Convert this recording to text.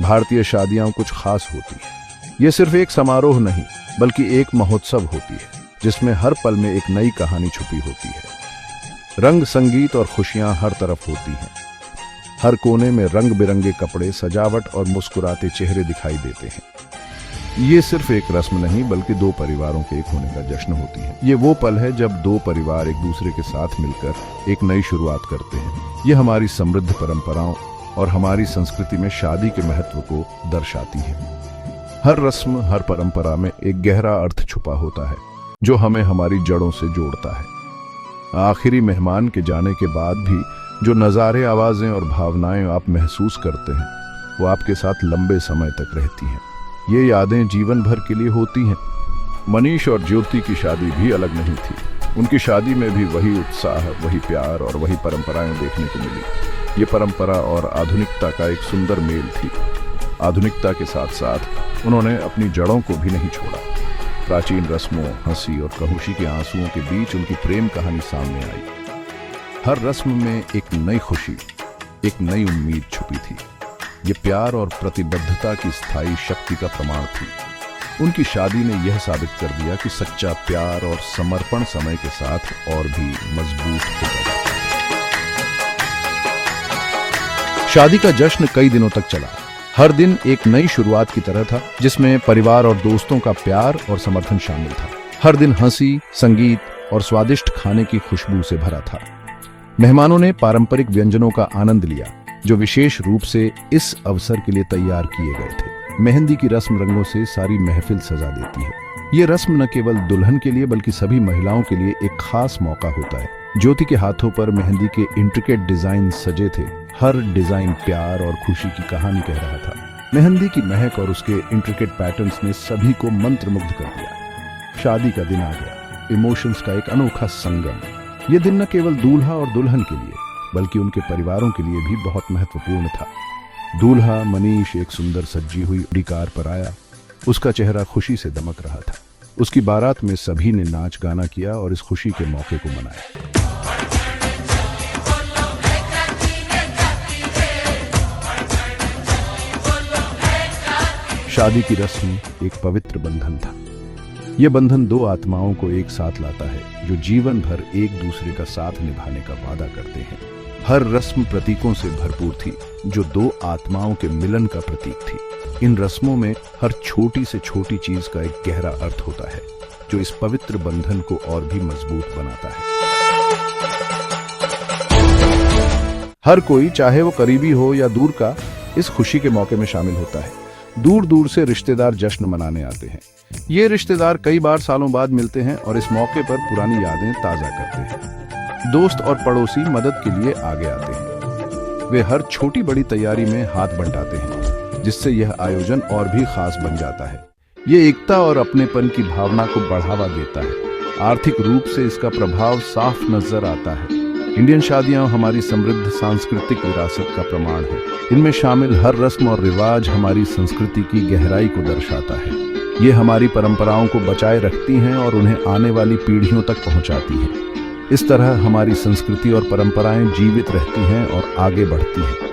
भारतीय शादियां कुछ खास होती हैं। ये सिर्फ एक समारोह नहीं बल्कि एक महोत्सव होती है जिसमें हर पल में एक नई कहानी छुपी होती है। रंग, संगीत और खुशियां हर तरफ होती हैं। हर कोने में रंग बिरंगे कपड़े, सजावट और मुस्कुराते चेहरे दिखाई देते हैं। ये सिर्फ एक रस्म नहीं बल्कि दो परिवारों के एक होने का जश्न होती है। ये वो पल है जब दो परिवार एक दूसरे के साथ मिलकर एक नई शुरुआत करते हैं। ये हमारी समृद्ध परंपराओं और हमारी संस्कृति में शादी के महत्व को दर्शाती है। हर रस्म, हर परंपरा में एक गहरा अर्थ छुपा होता है जो हमें हमारी जड़ों से जोड़ता है। आखिरी मेहमान के जाने के बाद भी जो नज़ारे, आवाजें और भावनाएं आप महसूस करते हैं वो आपके साथ लंबे समय तक रहती हैं। ये यादें जीवन भर के लिए होती हैं। मनीष और ज्योति की शादी भी अलग नहीं थी। उनकी शादी में भी वही उत्साह, वही प्यार और वही परंपराएं देखने को मिली। ये परंपरा और आधुनिकता का एक सुंदर मेल थी। आधुनिकता के साथ साथ उन्होंने अपनी जड़ों को भी नहीं छोड़ा। प्राचीन रस्मों, हंसी और कहुशी के आंसुओं के बीच उनकी प्रेम कहानी सामने आई। हर रस्म में एक नई खुशी, एक नई उम्मीद छुपी थी। ये प्यार और प्रतिबद्धता की स्थायी शक्ति का प्रमाण थी। उनकी शादी ने यह साबित कर दिया कि सच्चा प्यार और समर्पण समय के साथ और भी मजबूत होता जाता है। शादी का जश्न कई दिनों तक चला। हर दिन एक नई शुरुआत की तरह था जिसमें परिवार और दोस्तों का प्यार और समर्थन शामिल था। हर दिन हंसी, संगीत और स्वादिष्ट खाने की खुशबू से भरा था। मेहमानों ने पारंपरिक व्यंजनों का आनंद लिया जो विशेष रूप से इस अवसर के लिए तैयार किए गए थे। मेहंदी की रस्म रंगों से सारी महफिल सजा देती है। ये रस्म न केवल दुल्हन के लिए बल्कि सभी महिलाओं के लिए एक खास मौका होता है। ज्योति के हाथों पर मेहंदी के इंट्रिकेट डिजाइन सजे थे। हर डिजाइन प्यार और खुशी की कहानी कह रहा था। मेहंदी की महक और उसके इंट्रिकेट पैटर्न्स ने सभी को मंत्रमुग्ध कर दिया। शादी का दिन आ गया। इमोशंस का एक अनोखा संगम। ये दिन न केवल दूल्हा और दुल्हन के लिए बल्कि उनके परिवारों के लिए भी बहुत महत्वपूर्ण था। दूल्हा मनीष एक सुंदर सजी हुई बड़ी कार पर आया। उसका चेहरा खुशी से दमक रहा था। उसकी बारात में सभी ने नाच गाना किया और इस खुशी के मौके को मनाया। शादी की रस्म एक पवित्र बंधन था। यह बंधन दो आत्माओं को एक साथ लाता है जो जीवन भर एक दूसरे का साथ निभाने का वादा करते हैं। हर रस्म प्रतीकों से भरपूर थी जो दो आत्माओं के मिलन का प्रतीक थी। इन रस्मों में हर छोटी से छोटी चीज का एक गहरा अर्थ होता है जो इस पवित्र बंधन को और भी मजबूत बनाता है। हर कोई, चाहे वो करीबी हो या दूर का, इस खुशी के मौके में शामिल होता है। दूर दूर से रिश्तेदार जश्न मनाने आते हैं। ये रिश्तेदार कई बार सालों बाद मिलते हैं और इस मौके पर पुरानी यादें ताजा करते हैं। दोस्त और पड़ोसी मदद के लिए आगे आते हैं। वे हर छोटी बड़ी तैयारी में हाथ बंटाते हैं जिससे यह आयोजन और भी खास बन जाता है। ये एकता और अपनेपन की भावना को बढ़ावा देता है। आर्थिक रूप से इसका प्रभाव साफ नजर आता है। इंडियन शादियां हमारी समृद्ध सांस्कृतिक विरासत का प्रमाण है। इनमें शामिल हर रस्म और रिवाज हमारी संस्कृति की गहराई को दर्शाता है। ये हमारी परंपराओं को बचाए रखती हैं और उन्हें आने वाली पीढ़ियों तक पहुंचाती हैं। इस तरह हमारी संस्कृति और परंपराएं जीवित रहती हैं और आगे बढ़ती हैं।